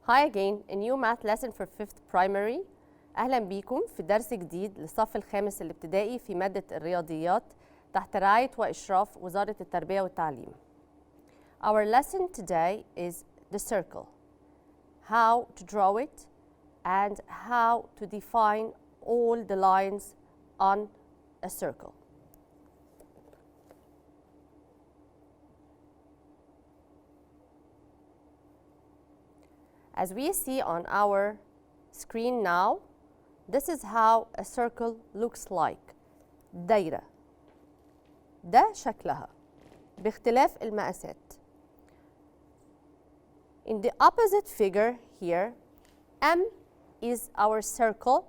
Hi again, a new math lesson for 5th primary. أهلا بيكم في درس جديد للصف الخامس الابتدائي في مادة الرياضيات تحت رعاية وإشراف وزارة التربية والتعليم. Our lesson today is the circle, how to draw it and how to define all the lines on a circle. As we see on our screen now, this is how a circle looks like. دايرة. ده شكلها باختلاف المقاسات. In the opposite figure here, M is our circle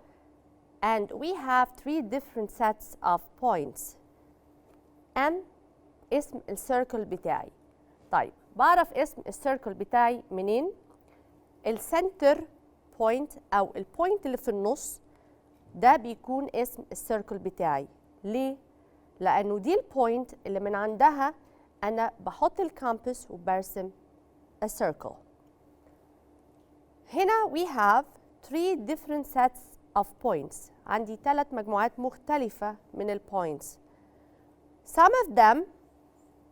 and we have three different sets of points. M اسم السيركل بتاعي. طيب بعرف اسم السيركل بتاعي منين؟ السنتر بوينت أو البوينت اللي في النص ده بيكون اسم السيركل بتاعي. ليه؟ لأنه دي البوينت اللي من عندها أنا بحط الكامبس وبرسم a circle. هنا we have three different sets of points. عندي 3 مجموعات مختلفة من البوينتس. Some of them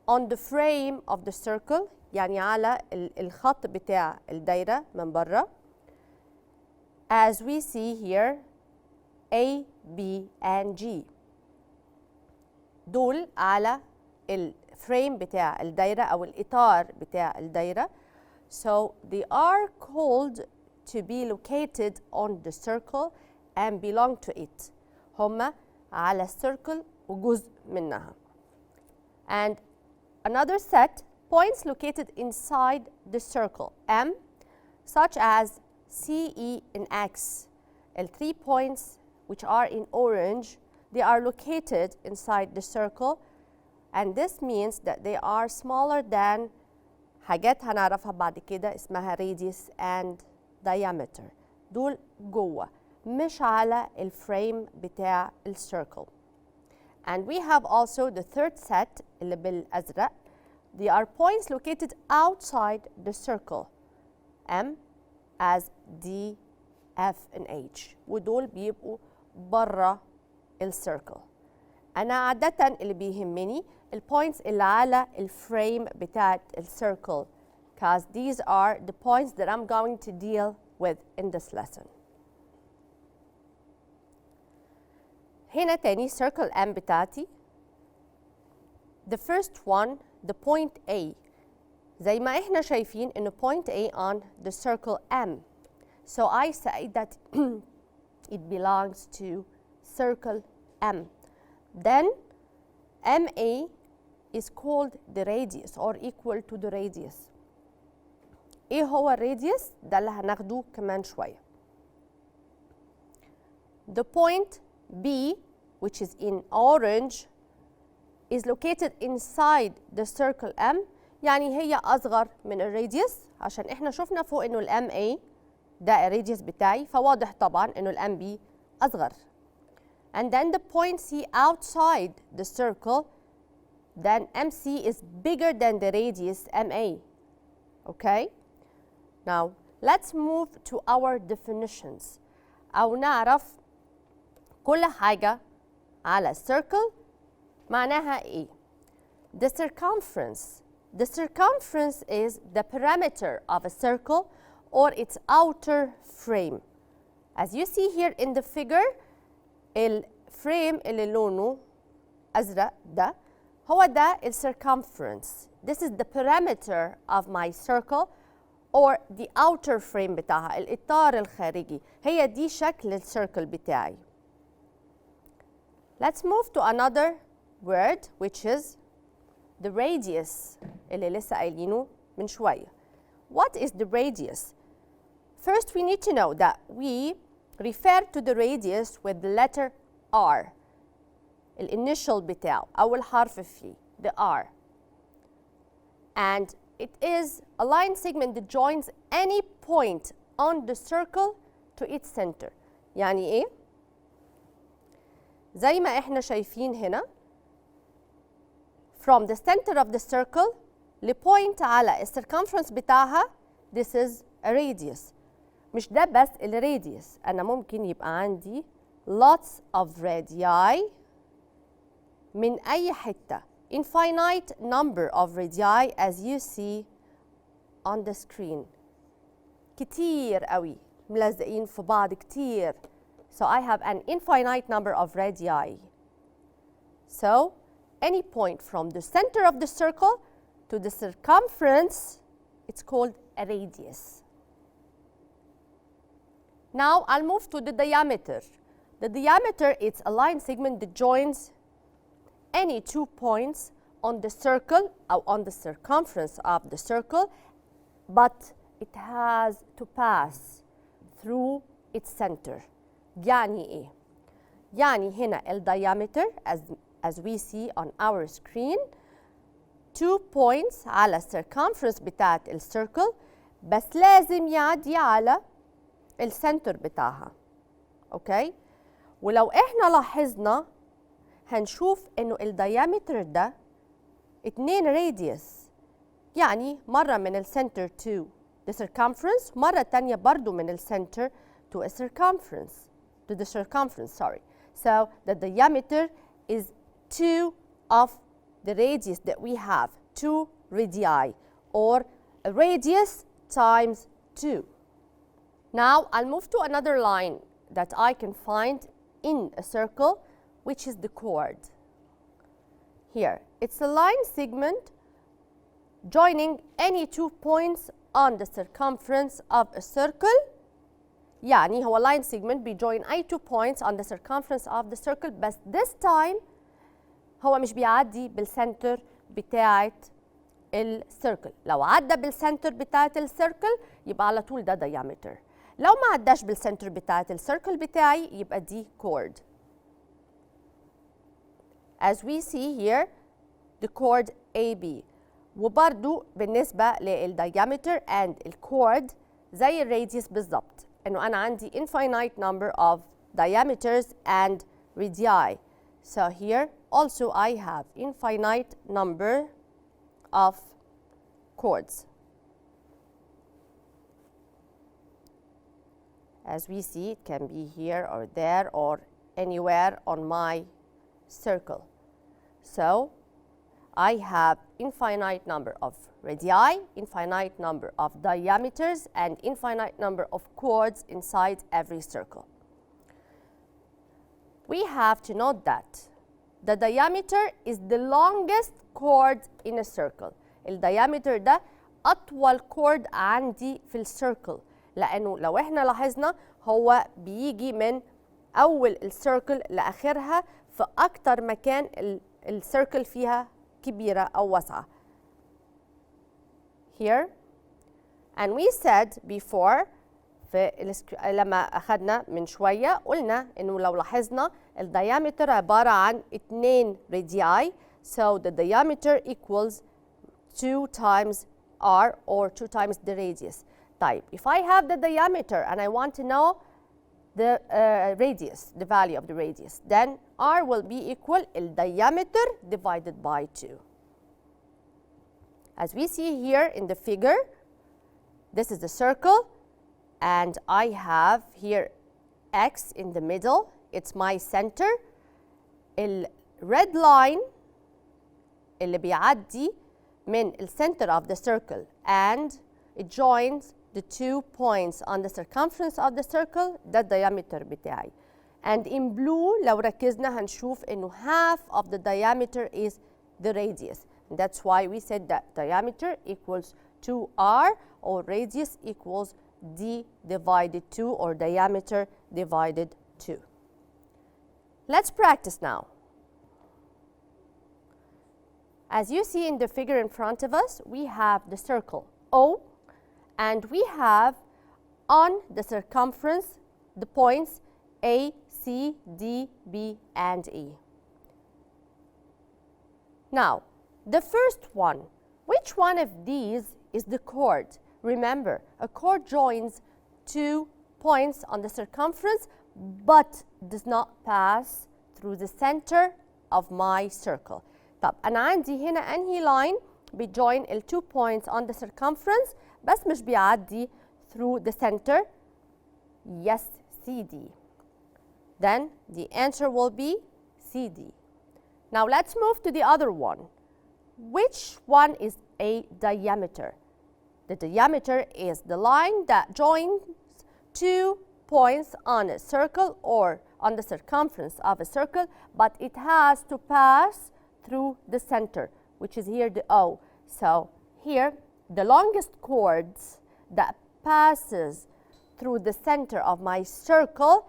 on the frame of the circle يعني على الخط بتاع الدايرة من بره. As we see here A, B and G. دول على الفريم بتاع الدايرة أو الإطار بتاع الدايرة. So they are called to be located on the circle and belong to it. هما على السيركل وجزء منها. And another set points located inside the circle M, such as C, E, and X. The 3 points which are in orange, they are located inside the circle, and this means that they are smaller than حاجات هنعرفها بعد كده اسمها radius and diameter. دول جوه مش على الفريم بتاع السيركل. And we have also the third set اللي بالأزرق. They are points located outside the circle M as D, F and H. ودول بيبقوا برا السيركل. أنا عادة اللي بيهمني البوينتس اللي على الفريم بتاعت السيركل because these are the points that I'm going to deal with in this lesson. هنا تاني circle M بتاعتي. The first one, the point A. زي ما احنا شايفين إنه point A on the circle M. So I say that it belongs to circle M. Then MA is called the radius or equal to the radius. ايه هو الراديوس؟ ده اللي هناخده كمان شوية. The point B, which is in orange, is located inside the circle M. يعني هي أصغر من الراديوس عشان إحنا شفنا فوق إنه ال MA ده الراديوس بتاعي فواضح طبعًا إنه ال MB أصغر. And then the point C outside the circle, then MC is bigger than the radius MA. Okay? Now let's move to our definitions. أو نعرف كل حاجة على circle معناها إيه؟ The circumference. The circumference is the perimeter of a circle or its outer frame. As you see here in the figure, الفريم اللي لونه أزرق ده هو ده circumference. This is the perimeter of my circle or the outer frame بتاعها الإطار الخارجي. هي دي شكل السيركل بتاعي. Let's move to another word which is the radius اللي لسه قايلينه من شوية. What is the radius? First we need to know that we refer to the radius with the letter R. الinitial بتاعه أول حرف فيه the R. And it is a line segment that joins any point on the circle to its center. يعني إيه؟ زي ما إحنا شايفين هنا from the center of the circle لpoint على الcircumference بتاعها this is a radius. مش ده بس الراديوس، أنا ممكن يبقى عندي lots of radii من أي حتة. Infinite number of radii as you see on the screen. كتير قوي ملزقين في بعض كتير. So I have an infinite number of radii. So any point from the center of the circle to the circumference, it's called a radius. Now I'll move to the diameter. The diameter is a line segment that joins any 2 points on the circle or on the circumference of the circle, but it has to pass through its center. يعني إيه؟ يعني هنا diameter as we see on our screen 2 points على circumference بتاعت الcircle، بس لازم يعدي على السنتر بتاعها. اوكي؟ ولو احنا لاحظنا هنشوف انه الديامتر ده 2 راديوس، يعني مرة من السنتر to the circumference، مرة تانية برضو من السنتر to a circumference, to the circumference, sorry. So the diameter is 2 of the radius that we have, 2 radii, or a radius times 2. Now I'll move to another line that I can find in a circle, which is the chord. Here, it's a line segment joining any 2 points on the circumference of a circle. يعني هو line segment بيjoin أي 2 points on the circumference of the circle، بس this time هو مش بيعدي بالسنتر بتاعت السيركل. لو عدى بالسنتر بتاعت السيركل يبقى على طول ده diameter. لو ما عداش بالسنتر بتاعت السيركل بتاعي يبقى دي chord. As we see here the chord AB. وبرضو بالنسبة للdiameter and الchord زي الراديوس بالظبط، إنه أنا عندي infinite number of diameters and radii. So here also I have infinite number of chords. As we see, it can be here or there or anywhere on my circle. So I have infinite number of radii, infinite number of diameters, and infinite number of chords inside every circle. We have to note that the diameter is the longest chord in a circle. الdiameter ده أطول chord عندي في الcircle، لأنه لو إحنا لاحظنا هو بيجي من أول الcircle لآخرها في أكتر مكان الcircle فيها كبيرة أو واسعة. Here, and we said before لما أخذنا من شوية قلنا إنه لو لاحظنا الdiameter عبارة عن 2 radii, so the diameter equals 2 times r or 2 times the radius. طيب, if I have the diameter and I want to know the radius, the value of the radius, then r will be equal diameter divided by 2. As we see here in the figure, this is the circle, and I have here x in the middle. It's my center. The red line اللي بيعدي من the center of the circle and it joins the 2 points on the circumference of the circle, ده diameter بتاعي. And in blue لو ركزنا هنشوف إنه half of the diameter is the radius. And that's why we said that diameter equals 2r or radius equals d divided 2 or diameter divided 2. Let's practice now. As you see in the figure in front of us, we have the circle O, and we have on the circumference the points A, C, D, B, and E. Now, the first one, which one of these is the chord? Remember, a chord joins 2 points on the circumference but does not pass through the center of my circle. طب أنا عندي هنا أنهي line بيjoin ال 2 points on the circumference بس مش بيعدي through the center. Yes, CD. Then the answer will be CD. Now let's move to the other one. Which one is a diameter? The diameter is the line that joins two points on a circle or on the circumference of a circle, but it has to pass through the center, which is here the O. So here, the longest chord that passes through the center of my circle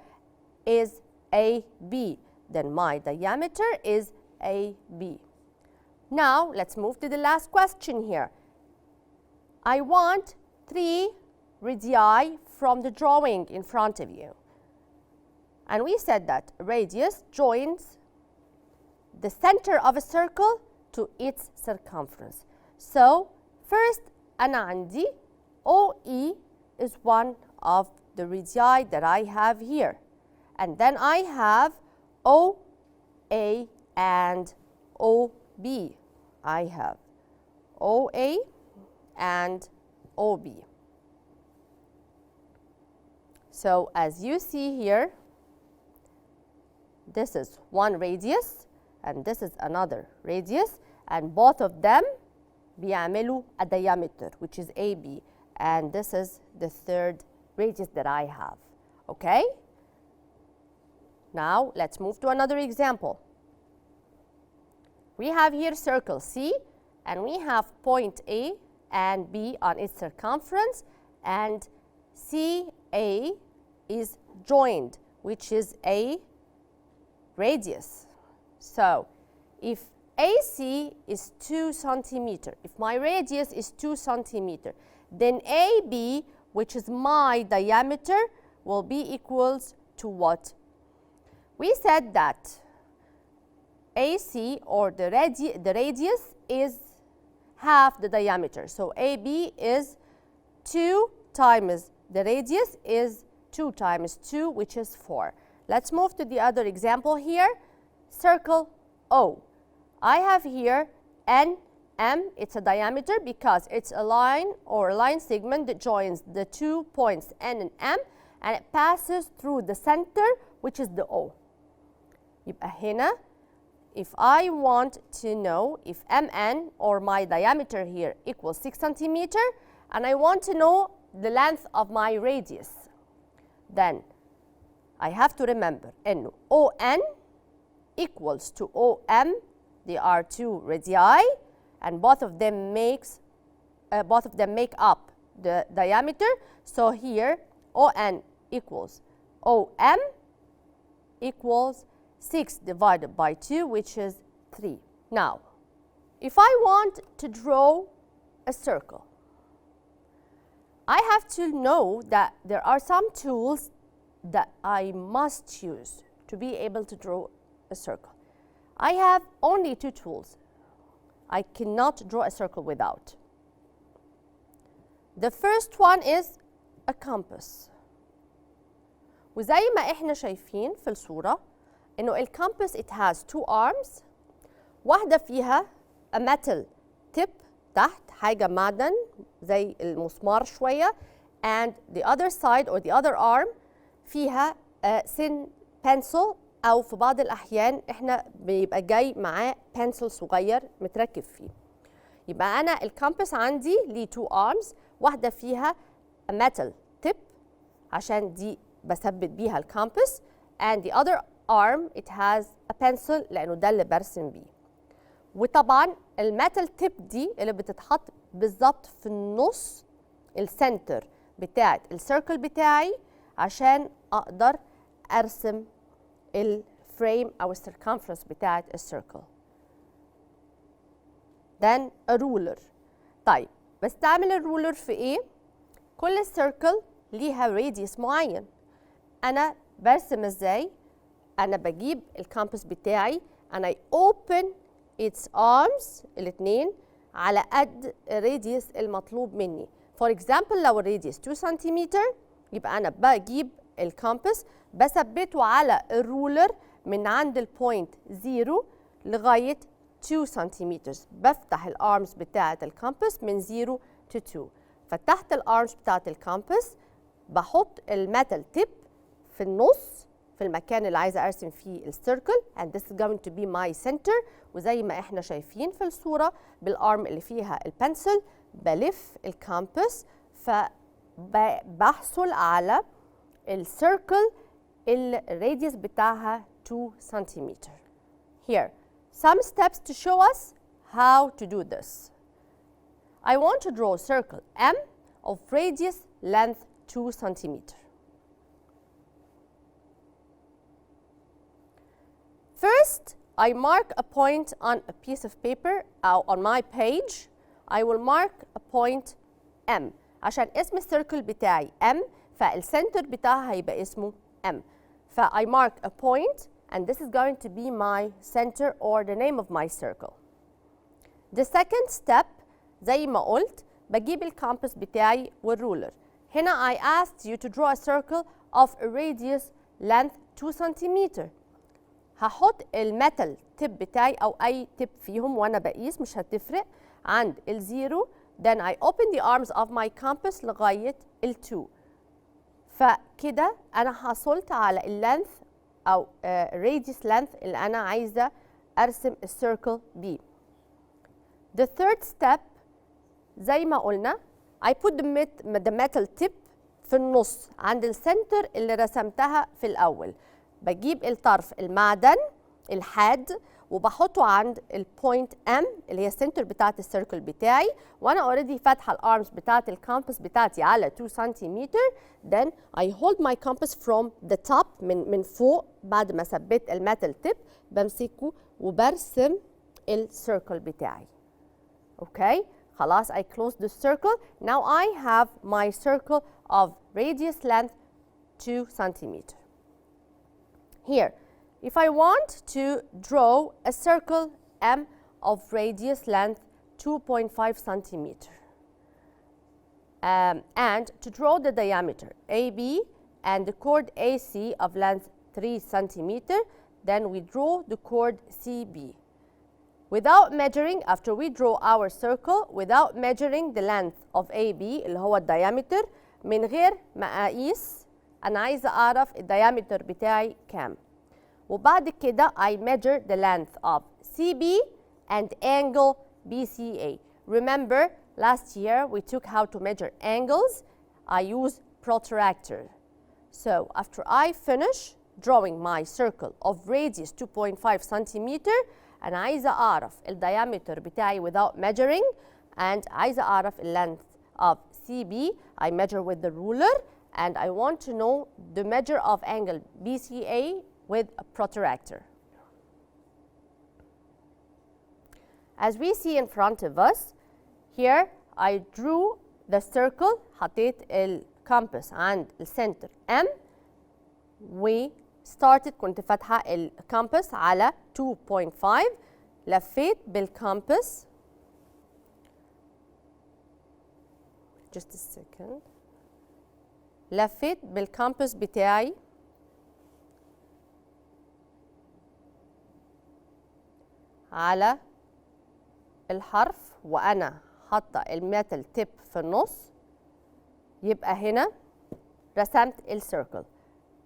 is AB. Then my diameter is AB. Now, let's move to the last question here. I want 3 radii from the drawing in front of you. And we said that radius joins the center of a circle to its circumference. So, first, أنا عندي OE is one of the radii that I have here. And then I have OA and OB. I have OA and OB. So as you see here, this is one radius and this is another radius, and both of them بيعملوا a diameter, which is AB, and this is the third radius that I have. Okay? Now let's move to another example. We have here circle C, and we have point A and B on its circumference, and CA is joined, which is a radius. So if AC is 2 centimeter, if my radius is 2 centimeter, then AB, which is my diameter, will be equals to what? We said that AC, or the radius, is half the diameter. So AB is 2 times the radius is 2 times 2, which is 4. Let's move to the other example here. Circle O. I have here NM. It's a diameter because it's a line or a line segment that joins the 2 points N and M, and it passes through the center, which is the O. يبقى هنا, if I want to know if MN, or my diameter here, equals 6 centimeter, and I want to know the length of my radius, then I have to remember إنه ON equals to OM. They are 2 radii, and both of them make up the diameter. So here ON equals OM equals 6 divided by 2, which is 3. Now, if I want to draw a circle, I have to know that there are some tools that I must use to be able to draw a circle. I have only 2 tools. I cannot draw a circle without. The first one is a compass. وزي ما احنا شايفين في الصورة إنه الكامبس it has 2 arms. واحدة فيها a metal tip تحت، حاجة معدن زي المسمار شوية، and the other side or the other arm فيها thin pencil، أو في بعض الأحيان إحنا بيبقى جاي معاه pencil صغير متركب فيه. يبقى أنا الكامبس عندي ليه 2 arms، واحدة فيها a metal tip عشان دي بثبت بيها الكامبس، and the other arm it has a pencil لأنه ده اللي برسم بيه. وطبعا الميتال تيب دي اللي بتتحط بالظبط في النص السنتر بتاعت السيركل بتاعي عشان أقدر أرسم الفريم أو السيركمفرنس بتاعت السيركل. then a ruler. طيب بستعمل الرولر في إيه؟ كل سيركل ليها راديوس معين. أنا برسم إزاي؟ أنا بجيب الكامبس بتاعي and I open its arms الاتنين على قد الراديوس المطلوب مني. For example لو الراديوس 2 سنتيمتر يبقى أنا بجيب الكامبس بثبته على الرولر من عند البوينت 0 لغاية 2 سنتيمتر. بفتح الارمز بتاعة الكامبس من 0 to 2. فتحت الارمز بتاعت الكامبس، بحط الميتال تيب في النص في المكان اللي عايزه ارسم فيه السيركل and this is going to be my center. وزي ما احنا شايفين في الصوره بالارم اللي فيها البنسل بلف الكامبس، فبحصل على السيركل الراديوس بتاعها 2 سنتيمتر. Here some steps to show us how to do this. I want to draw a circle M of radius length 2 centimeter. First, I mark a point on a piece of paper or on my page. I will mark a point M. عشان اسم السيركل بتاعي M، فالسنتر بتاعها هيبقى اسمه M. I mark a point and this is going to be my center or the name of my circle. The second step زي ما قلت بجيب الكامبس بتاعي والرولر. هنا I asked you to draw a circle of a radius length 2 centimeter. هحط الميتال تيب بتاعي او اي تيب فيهم وانا بقيس مش هتفرق عند الزيرو. then I open the arms of my compass لغايه ال2. فكده انا حصلت على اللينث او radius length اللي انا عايزه ارسم السيركل بيه. The third step زي ما قلنا I put the metal tip في النص عند السنتر اللي رسمتها في الأول. بجيب الطرف المعدن الحاد وبحطه عند البوينت M اللي هي السنتر بتاعت السيركل بتاعي، وانا اوريدي فاتحه الارمز بتاعت الكامبس بتاعتي على 2 سنتيمتر. then I hold my compass from the top من فوق بعد ما ثبت الميتال تيب، بمسكه وبرسم السيركل بتاعي. اوكي خلاص I closed the circle. Now I have my circle of radius length 2 centimeter. Here, if I want to draw a circle M of radius length 2.5 centimeter and to draw the diameter AB and the chord AC of length 3 centimeter, then we draw the chord CB. Without measuring, after we draw our circle, without measuring the length of AB اللي هو diameter، من غير ما أقيس أنا عايزة أعرف الdiameter بتاعي كام. وبعد كده I measure the length of CB and angle BCA. Remember last year we took how to measure angles. I use protractor. So after I finish drawing my circle of radius 2.5 centimeter أنا عايزة أعرف الdiameter بتاعي without measuring and عايزة أعرف length of CB. I measure with the ruler and I want to know the measure of angle BCA with a protractor. As we see in front of us, here I drew the circle. حطيت الكامبس عند السنتر M. We started كنت فاتحة الكامبس على 2.5. لفيت بالكامبس. Just a second. لفيت بالكامبس بتاعي على الحرف وأنا حاطة الميتال تيب في النص. يبقى هنا رسمت السيركل.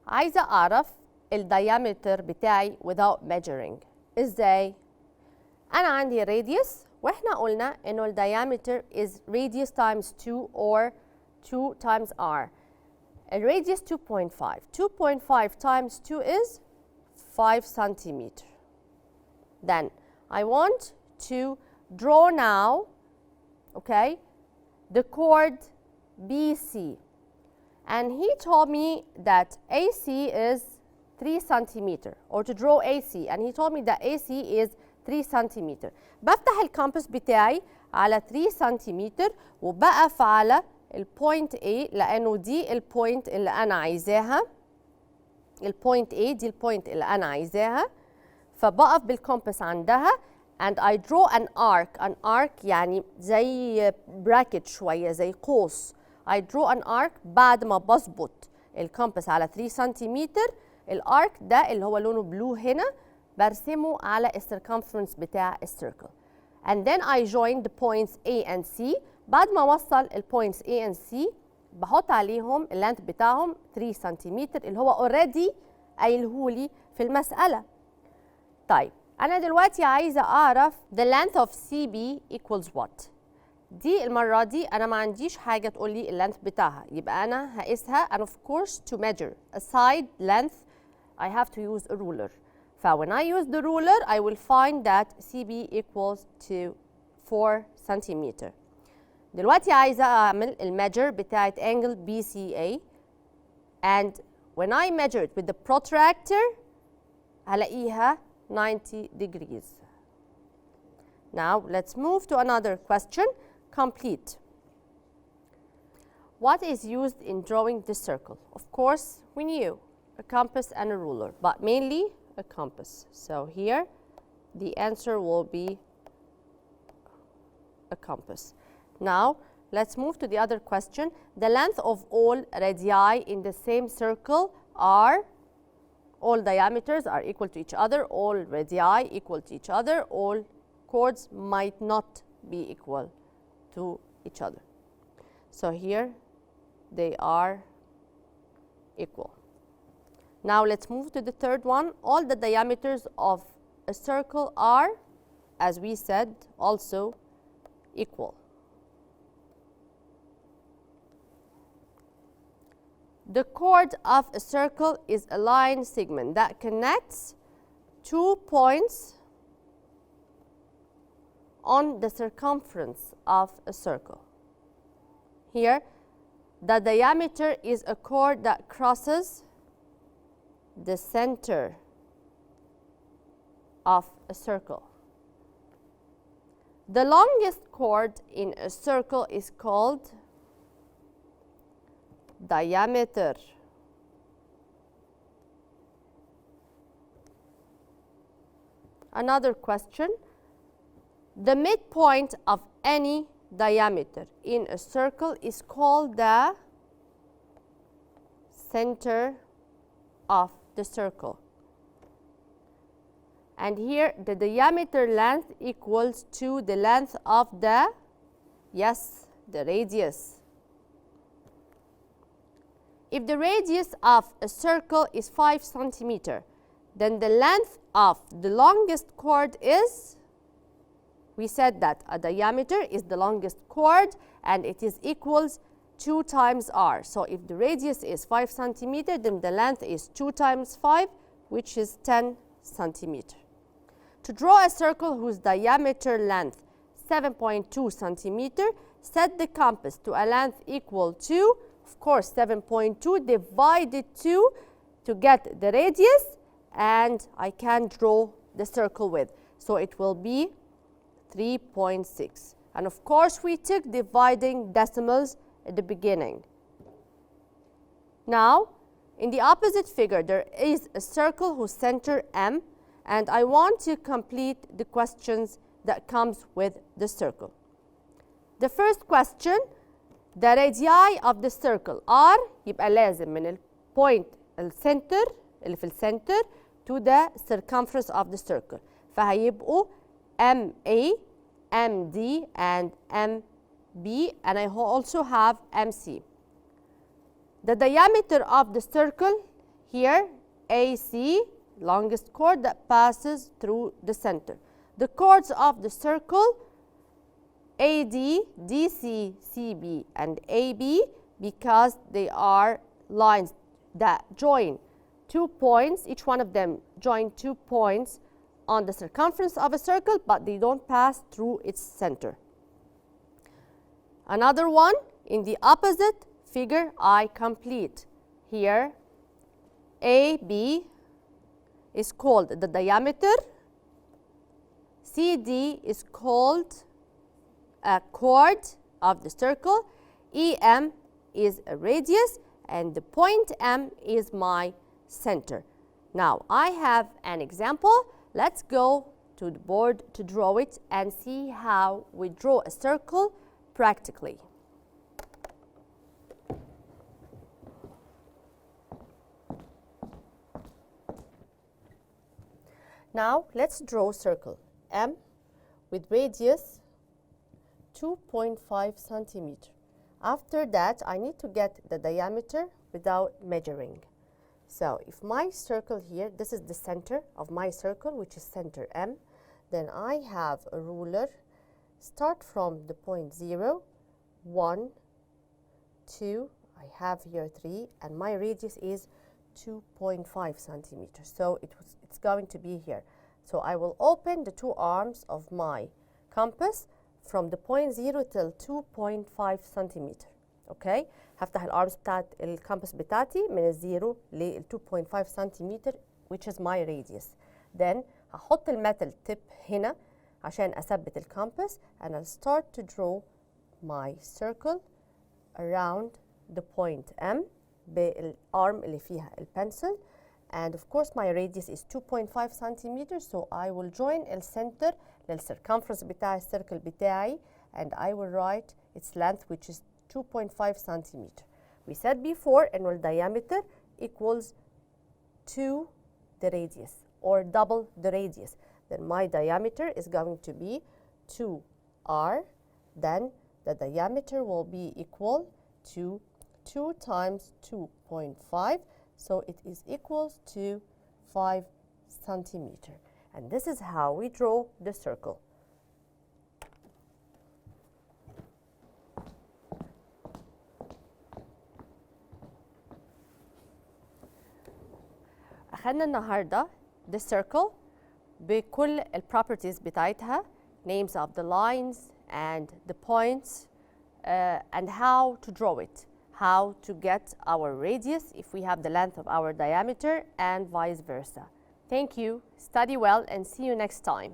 عايزة أعرف الديامتر بتاعي without measuring. إزاي؟ أنا عندي radius وإحنا قلنا إنه الديامتر is radius times 2 or 2 times r. الراديوس 2.5. 2.5 times 2 is 5 centimeter. Then I want to draw now, okay, the chord BC. And he told me that AC is 3 centimeter, or to draw AC, and he told me that AC is 3 centimeter. بفتح الكامبس بتاعي على 3 سنتيمتر وبقف على البوينت A لأنه دي البوينت اللي أنا عايزاها. البوينت A دي البوينت اللي أنا عايزاها، فبقف بالكومباس عندها and I draw an arc. An arc يعني زي bracket شوية زي قوس. I draw an arc بعد ما بظبط الكومباس على 3 سنتيمتر. الارك ده اللي هو لونه بلو هنا برسمه على السيركمفرنس بتاع السيركل. And then I join the points A and C بعد ما اوصل البوينتس A and C بحط عليهم اللينث بتاعهم 3 سنتيمتر اللي هو اوريدي قايلهولي في المسألة. طيب أنا دلوقتي عايزة أعرف the length of CB equals what. دي المرة دي أنا ما عنديش حاجة تقول لي اللينث بتاعها، يبقى أنا هقيسها and of course to measure a side length I have to use a ruler. when I use the ruler I will find that CB equals to 4 centimeter. دلوقتي عايزة أعمل الميجر بتاعت angle BCA and when I measure it with the protractor هلاقيها 90 degrees. Now let's move to another question. Complete. What is used in drawing the circle? Of course, we knew a compass and a ruler, but mainly a compass. So here, the answer will be a compass. Now, let's move to the other question. The length of all radii in the same circle are, all diameters are equal to each other, all radii equal to each other, all chords might not be equal to each other. So here they are equal. Now let's move to the third one. All the diameters of a circle are, as we said, also equal. The chord of a circle is a line segment that connects 2 points on the circumference of a circle. Here, the diameter is a chord that crosses the center of a circle. The longest chord in a circle is called diameter. Another question. The midpoint of any diameter in a circle is called the center of the circle. And here the diameter length equals to the length of the, yes, the radius. If the radius of a circle is 5 centimeter, then the length of the longest chord is, we said that a diameter is the longest chord and it is equals 2 times r. So if the radius is 5 centimeter, then the length is 2 times 5, which is 10 centimeter. To draw a circle whose diameter length 7.2 centimeter, set the compass to a length equal to, of course, 7.2 divided 2 to get the radius, and I can draw the circle with. So it will be 3.6. And of course, we took dividing decimals at the beginning. Now, in the opposite figure, there is a circle whose center M, and I want to complete the questions that comes with the circle. The first question, the radii of the circle are, يبقى لازم من البوينت السنتر اللي في السنتر to the circumference of the circle. فهيبقوا MA, MD, and MB, and I also have MC. The diameter of the circle here, AC, longest chord that passes through the center. The chords of the circle, AD, DC, CB, and AB, because they are lines that join 2 points, each one of them join 2 points on the circumference of a circle, but they don't pass through its center. Another one, in the opposite figure, I complete. Here, AB is called the diameter, CD is called a chord of the circle, EM is a radius, and the point M is my center. Now, I have an example. Let's go to the board to draw it and see how we draw a circle practically. Now, let's draw a circle M with radius 2.5 centimeter. After that, I need to get the diameter without measuring. So if my circle here, this is the center of my circle, which is center M, then I have a ruler. Start from the point 0, 1, 2, I have here 3, and my radius is 2.5 centimeters. So it's going to be here. So I will open the two arms of my compass from the point 0 till 2.5 centimeter. Okay? هفتح الارمز بتاعت الكامبس بتاعتي من الزيرو لل 2.5 سنتيمتر which is my radius. Then هحط الميتال تيب هنا عشان أثبت الكامبس and I'll start to draw my circle around the point M بالarm اللي فيها البنسل. And of course my radius is 2.5 centimeters, so I will join الcenter للcircumference بتاع السيركل بتاعي and I will write its length which is 2.5 centimeter. We said before إنه diameter equals to the radius or double the radius. Then my diameter is going to be 2r. Then the diameter will be equal to 2 times 2.5. So it is equals to 5 centimeter. And this is how we draw the circle. أخذنا النهاردة the circle بكل ال properties بتاعتها, names of the lines and the points and how to draw it, how to get our radius if we have the length of our diameter and vice versa. Thank you, study well and see you next time.